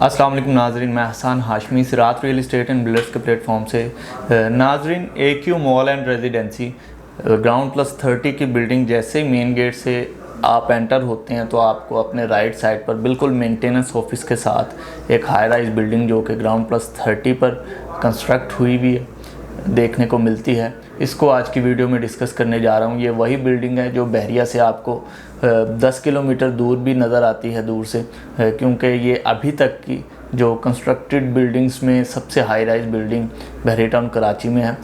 अस्सलाम वालेकुम नाजरीन, मैं हसन हाशमी सिरात रियल इस्टेट एंड बिल्डर्स के प्लेटफॉर्म से। नाजरीन, AQ mall and residency ground plus 30 की बिल्डिंग जैसे ही मेन गेट से आप एंटर होते हैं तो आपको अपने राइट साइड पर बिल्कुल मेंटेनेंस ऑफिस के साथ एक हाई राइज बिल्डिंग जो कि ग्राउंड प्लस 30 पर कंस्ट्रक्ट हुई हुई देखने को मिलती है। इसको आज की वीडियो में डिस्कस करने जा रहा हूँ। ये वही बिल्डिंग है जो बहरिया से आपको 10 किलोमीटर दूर भी नज़र आती है दूर से, क्योंकि ये अभी तक की जो कंस्ट्रक्टेड बिल्डिंग्स में सबसे हाई राइज बिल्डिंग बहरिया टाउन कराची में है।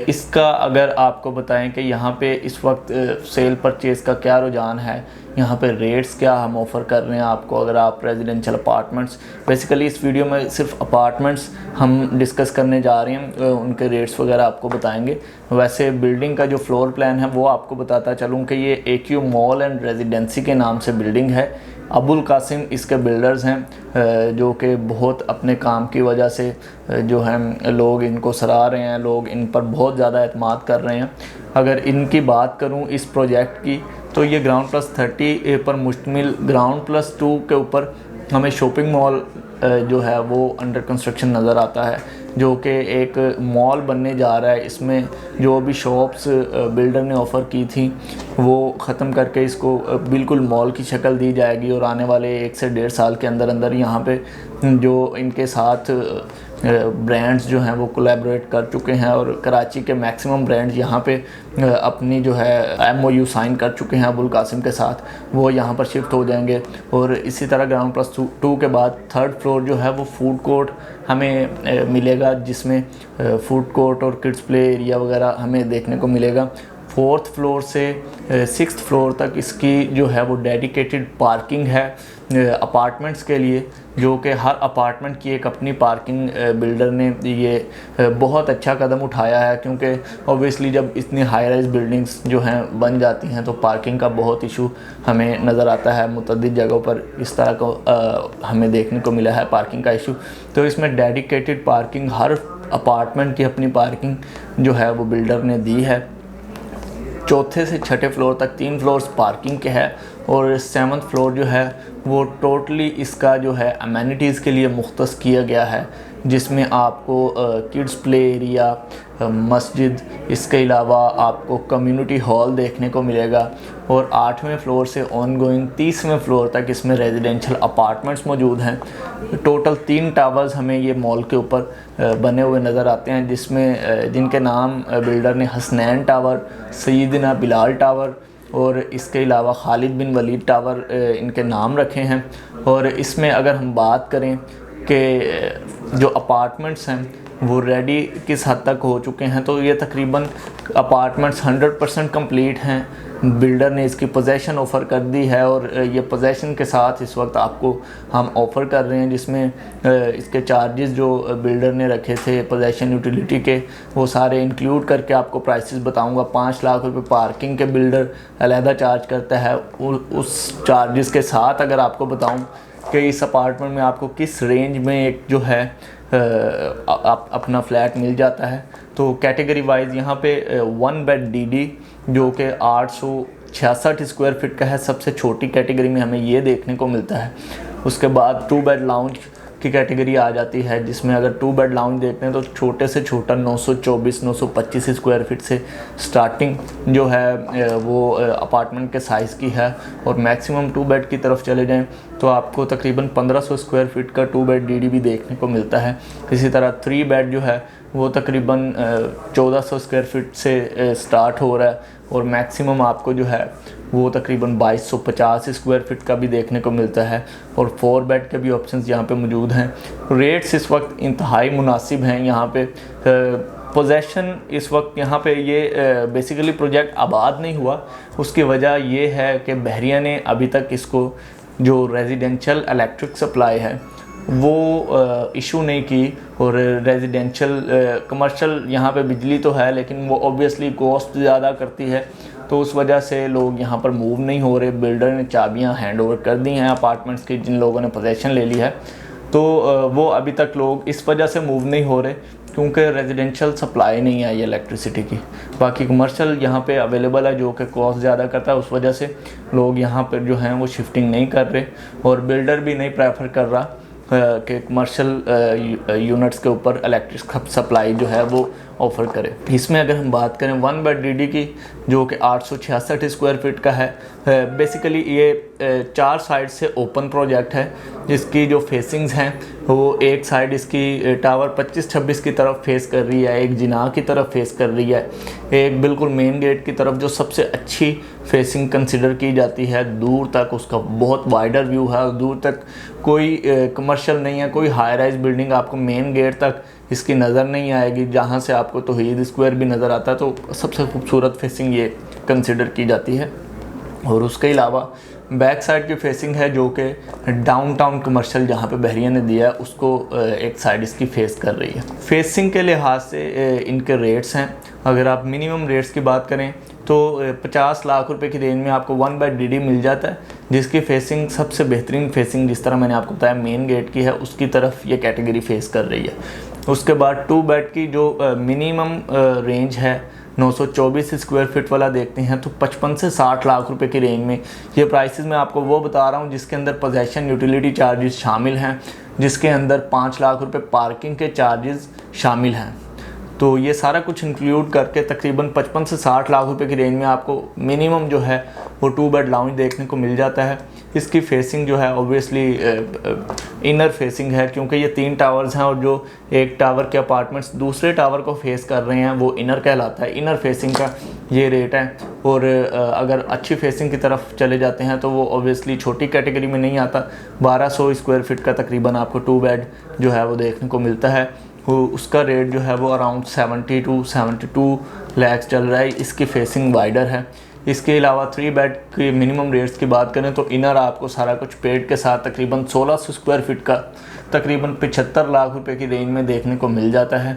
इसका अगर आपको बताएं कि यहाँ पे इस वक्त सेल परचेज़ का क्या रुझान है, यहाँ पे रेट्स क्या हम ऑफ़र कर रहे हैं आपको अगर आप रेजिडेंशियल अपार्टमेंट्स, बेसिकली इस वीडियो में सिर्फ अपार्टमेंट्स हम डिस्कस करने जा रहे हैं, उनके रेट्स वगैरह आपको बताएंगे। वैसे बिल्डिंग का जो फ्लोर प्लान है वो आपको बताता चलूँ कि ये AQ मॉल एंड रेजिडेंसी के नाम से बिल्डिंग है। अबुल कासिम इसके बिल्डर्स हैं, जो कि बहुत अपने काम की वजह से जो है लोग इनको सराह रहे हैं, लोग इन पर बहुत ज़्यादा एतमाद कर रहे हैं। अगर इनकी बात करूं इस प्रोजेक्ट की तो ये ग्राउंड प्लस 30 पर मुश्तमिल ग्राउंड प्लस 2 के ऊपर हमें शॉपिंग मॉल जो है वो अंडर कंस्ट्रक्शन नज़र आता है, जो कि एक मॉल बनने जा रहा है। इसमें जो भी शॉप्स बिल्डर ने ऑफ़र की थी वो ख़त्म करके इसको बिल्कुल मॉल की शक्ल दी जाएगी और आने वाले 1 से 1.5 साल के अंदर अंदर यहाँ पे जो इनके साथ ब्रांड्स जो हैं वो कोलैबोरेट कर चुके हैं और कराची के मैक्सिमम ब्रांड्स यहाँ पे अपनी जो है MOU साइन कर चुके हैं अबुल कासिम के साथ, वो यहाँ पर शिफ्ट हो जाएंगे। और इसी तरह ग्राउंड प्लस 2 के बाद 3rd फ्लोर जो है वो फूड कोर्ट हमें मिलेगा, जिसमें फूड कोर्ट और किड्स प्ले एरिया वगैरह हमें देखने को मिलेगा। 4th फ्लोर से 6th फ्लोर तक इसकी जो है वो डेडिकेटेड पार्किंग है अपार्टमेंट्स के लिए, जो कि हर अपार्टमेंट की एक अपनी पार्किंग बिल्डर ने ये बहुत अच्छा कदम उठाया है, क्योंकि ऑब्वियसली जब इतनी हाई राइज बिल्डिंग्स जो हैं बन जाती हैं तो पार्किंग का बहुत इशू हमें नज़र आता है। मुतअद्दिद जगहों पर इस तरह को हमें देखने को मिला है पार्किंग का इशू। तो इसमें डेडिकेटेड पार्किंग, हर अपार्टमेंट की अपनी पार्किंग जो है वो बिल्डर ने दी है। 4थे से 6ठे फ्लोर तक 3 फ्लोर्स पार्किंग के है और 7th फ्लोर जो है वो टोटली इसका जो है अमेनिटीज़ के लिए मुख्तस किया गया है, जिसमें आपको किड्स प्ले एरिया, मस्जिद, इसके अलावा आपको कम्युनिटी हॉल देखने को मिलेगा। और 8वें फ्लोर से ऑनगोइंग 30वें फ्लोर तक इसमें रेजिडेंशियल अपार्टमेंट्स मौजूद हैं। टोटल 3 टावर्स हमें ये मॉल के ऊपर बने हुए नज़र आते हैं, जिसमें जिनके नाम बिल्डर ने हसनैन टावर, सईदना बिलाल टावर और इसके अलावा खालिद बिन वलीद टावर इनके नाम रखे हैं। और इसमें अगर हम बात करें कि जो अपार्टमेंट्स हैं वो रेडी किस हद तक हो चुके हैं, तो ये तकरीबन अपार्टमेंट्स 100% कंप्लीट हैं। बिल्डर ने इसकी पोजेसन ऑफ़र कर दी है और ये पोजेसन के साथ इस वक्त आपको हम ऑफ़र कर रहे हैं, जिसमें इसके चार्जेस जो बिल्डर ने रखे थे पोजेसन यूटिलिटी के वो सारे इंक्लूड करके आपको प्राइसेस बताऊंगा। 5 लाख रुपए पार्किंग के बिल्डर अलहदा चार्ज करता है। उस चार्जेस के साथ अगर आपको बताऊं कि इस अपार्टमेंट में आपको किस रेंज में एक जो है अपना फ्लैट मिल जाता है, तो कैटेगरी वाइज यहाँ पे 1 बेड DD जो कि 866 स्क्वायर फीट का है, सबसे छोटी कैटेगरी में हमें ये देखने को मिलता है। उसके बाद 2 बेड लाउंज की कैटेगरी आ जाती है, जिसमें अगर 2 बेड लाउंज देखते हैं तो छोटे से छोटा 924-925 स्क्वायर फीट से स्टार्टिंग जो है वो अपार्टमेंट के साइज़ की है। और मैक्सिमम 2 बेड की तरफ चले जाएं तो आपको तकरीबन 1500 स्क्वायर फीट का 2 बेड DD भी देखने को मिलता है। इसी तरह 3 बेड जो है वो तकरीबन 1400 स्क्वायर फीट से स्टार्ट हो रहा है और मैक्सिमम आपको जो है वो तकरीबन 2250 स्क्वायर फीट का भी देखने को मिलता है। और 4 बेड के भी ऑप्शंस यहाँ पे मौजूद हैं। रेट्स इस वक्त इंतहाई मुनासिब हैं। यहाँ पे पोजेसन इस वक्त यहाँ पे ये बेसिकली प्रोजेक्ट आबाद नहीं हुआ, उसकी वजह ये है कि बहरिया ने अभी तक इसको जो रेजिडेंशियल इलेक्ट्रिक सप्लाई है वो इशू नहीं की। और रेजिडेंशियल कमर्शियल यहाँ पे बिजली तो है लेकिन वो ऑब्वियसली कॉस्ट ज़्यादा करती है, तो उस वजह से लोग यहाँ पर मूव नहीं हो रहे। बिल्डर ने चाबियाँ हैंड ओवर कर दी हैं अपार्टमेंट्स की, जिन लोगों ने पोजेसन ले ली है, तो वो अभी तक लोग इस वजह से मूव नहीं हो रहे क्योंकि रेजिडेंशियल सप्लाई नहीं आई इलेक्ट्रिसिटी की। बाकी कमर्शियल यहाँ पे अवेलेबल है जो कि कॉस्ट ज़्यादा करता है, उस वजह से लोग यहाँ पर जो हैं वो शिफ्टिंग नहीं कर रहे और बिल्डर भी नहीं प्रेफर कर रहा के कमर्शियल यूनिट्स के ऊपर इलेक्ट्रिक सप्लाई जो है वो ऑफ़र करे। इसमें अगर हम बात करें 1 बेड DD की, जो कि 866 स्क्वायर फीट का है, बेसिकली ये 4 साइड से ओपन प्रोजेक्ट है, जिसकी जो फेसिंग्स हैं वो एक साइड इसकी टावर 25-26 की तरफ फेस कर रही है, एक जिनाह की तरफ फेस कर रही है, एक बिल्कुल मेन गेट की तरफ जो सबसे अच्छी फेसिंग कंसिडर की जाती है, दूर तक उसका बहुत वाइडर व्यू है और दूर तक कोई कमर्शियल नहीं है, कोई हाई राइज बिल्डिंग आपको मेन गेट तक इसकी नज़र नहीं आएगी, जहाँ से आपको तौहीद स्क्वायर भी नज़र आता है। तो सबसे खूबसूरत फेसिंग ये कंसिडर की जाती है। और उसके अलावा बैक साइड की फेसिंग है जो कि डाउनटाउन कमर्शियल जहाँ पे बहरिया ने दिया है उसको एक साइड इसकी फेस कर रही है। फेसिंग के लिहाज से इनके रेट्स हैं, अगर आप मिनिमम रेट्स की बात करें तो 50 लाख रुपए की रेंज में आपको 1 बेड DD मिल जाता है, जिसकी फेसिंग सबसे बेहतरीन फेसिंग जिस तरह मैंने आपको बताया मेन गेट की है उसकी तरफ ये कैटेगरी फेस कर रही है। उसके बाद 2 बेड की जो मिनिमम रेंज है 924 स्क्वायर फीट वाला देखते हैं तो 55 से 60 लाख रुपए की रेंज में ये प्राइसेस मैं आपको वो बता रहा हूँ जिसके अंदर पोजेसन यूटिलिटी चार्जेस शामिल हैं, जिसके अंदर 5 लाख रुपए पार्किंग के चार्जेस शामिल हैं। तो ये सारा कुछ इंक्लूड करके तकरीबन 55 से 60 लाख रुपए की रेंज में आपको मिनिमम जो है वो 2 बेड लाउंज देखने को मिल जाता है। इसकी फेसिंग जो है ऑब्वियसली इनर फेसिंग है, क्योंकि ये 3 टावर्स हैं और जो एक टावर के अपार्टमेंट्स दूसरे टावर को फेस कर रहे हैं वो इनर कहलाता है। इनर फेसिंग का ये रेट है। और अगर अच्छी फेसिंग की तरफ चले जाते हैं तो वो ऑब्वियसली छोटी कैटेगरी में नहीं आता, 1200 स्क्वायर फीट का तकरीबन आपको 2 बेड जो है वो देखने को मिलता है। उसका रेट जो है वो अराउंड 70 to 72 लाख चल रहा है। इसकी फेसिंग वाइडर है। इसके अलावा 3 बेड के मिनिमम रेट्स की बात करें तो इनर आपको सारा कुछ पेड के साथ तकरीबन 1600 स्क्वायर फीट का तकरीबन 75 लाख रुपए की रेंज में देखने को मिल जाता है।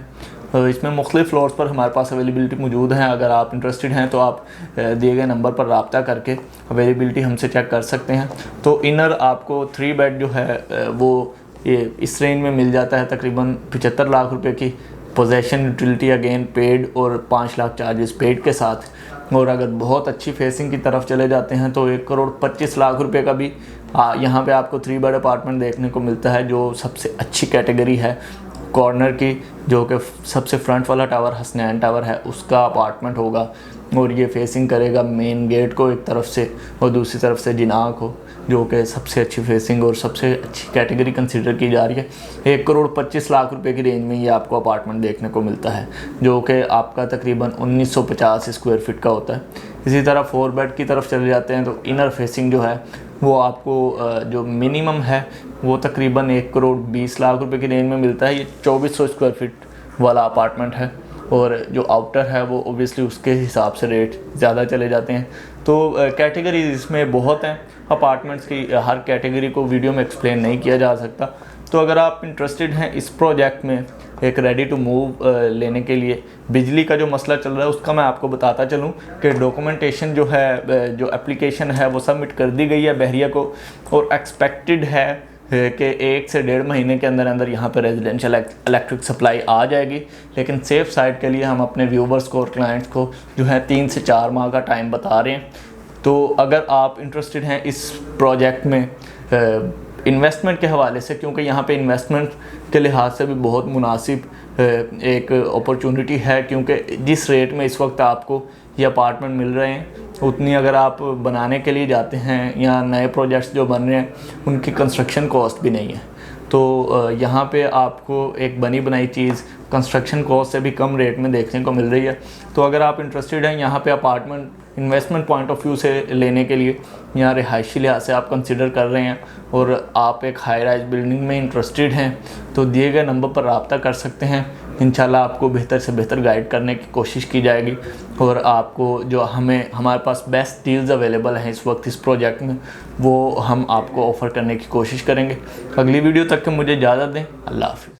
इसमें मुख्तलिफ फ्लोर्स पर हमारे पास अवेलेबिलिटी मौजूद है। अगर आप इंटरेस्टेड हैं तो आप दिए गए नंबर पर रब्ता करके अवेलेबिलिटी हमसे चेक कर सकते हैं। तो इनर आपको 3 बेड जो है वो ये इस रेंज में मिल जाता है तकरीबन 75 लाख रुपए की, पोजेसन यूटिलिटी अगेन पेड और 5 लाख चार्जेस पेड के साथ। और अगर बहुत अच्छी फेसिंग की तरफ चले जाते हैं तो 1,25 लाख रुपए का भी यहाँ पे आपको 3 बेड अपार्टमेंट देखने को मिलता है, जो सबसे अच्छी कैटेगरी है कॉर्नर की, जो कि सबसे फ्रंट वाला टावर हसनैन टावर है उसका अपार्टमेंट होगा। और ये फेसिंग करेगा मेन गेट को एक तरफ से और दूसरी तरफ से जिनाह को, जो कि सबसे अच्छी फेसिंग और सबसे अच्छी कैटेगरी कंसीडर की जा रही है। 1,25 लाख रुपए की रेंज में ये आपको अपार्टमेंट देखने को मिलता है, जो कि आपका तकरीबन 1950 स्क्वायर फीट का होता है। इसी तरह 4 बेड की तरफ चले जाते हैं तो इनर फेसिंग जो है वो आपको जो मिनिमम है वो तकरीबन 1,20 लाख रुपए की रेंज में मिलता है। ये 2400 स्क्वायर फीट वाला अपार्टमेंट है और जो आउटर है वो ओबियसली उसके हिसाब से रेट ज़्यादा चले जाते हैं। तो कैटेगरी इसमें बहुत हैं अपार्टमेंट्स की, हर कैटेगरी को वीडियो में एक्सप्लेन नहीं किया जा सकता। तो अगर आप इंटरेस्टेड हैं इस प्रोजेक्ट में एक रेडी टू मूव लेने के लिए, बिजली का जो मसला चल रहा है उसका मैं आपको बताता चलूँ कि डॉक्यूमेंटेशन जो है, जो एप्लीकेशन है वो सबमिट कर दी गई है बहरिया को, और एक्सपेक्टेड है कि 1 से 1.5 महीने के अंदर अंदर यहाँ पर रेजिडेंशियल इलेक्ट्रिक सप्लाई आ जाएगी। लेकिन सेफ़ साइड के लिए हम अपने व्यूवर्स को और क्लाइंट्स को जो है 3 से 4 माह का टाइम बता रहे हैं। तो अगर आप इंटरेस्टेड हैं इस प्रोजेक्ट में इन्वेस्टमेंट के हवाले से, क्योंकि यहाँ पे इन्वेस्टमेंट के लिहाज से भी बहुत मुनासिब एक अपॉर्चुनिटी है, क्योंकि जिस रेट में इस वक्त आपको ये अपार्टमेंट मिल रहे हैं उतनी अगर आप बनाने के लिए जाते हैं या नए प्रोजेक्ट्स जो बन रहे हैं उनकी कंस्ट्रक्शन कॉस्ट भी नहीं है। तो यहाँ पे आपको एक बनी बनाई चीज़ कंस्ट्रक्शन कॉस्ट से भी कम रेट में देखने को मिल रही है। तो अगर आप इंटरेस्टेड हैं यहाँ पे apartment investment point of view से लेने के लिए या रिहायशी लिहाज से आप कंसिडर कर रहे हैं और आप एक हाई राइज बिल्डिंग में इंटरेस्टेड हैं तो दिए गए नंबर पर रब्ता कर सकते हैं। इंशाल्लाह आपको बेहतर से बेहतर गाइड करने की कोशिश की जाएगी और आपको जो हमारे पास बेस्ट डील्स अवेलेबल हैं इस वक्त इस प्रोजेक्ट में वो हम आपको ऑफ़र करने की कोशिश करेंगे। अगली वीडियो तक के मुझे इजाज़त दें। अल्लाह हाफ़िज़।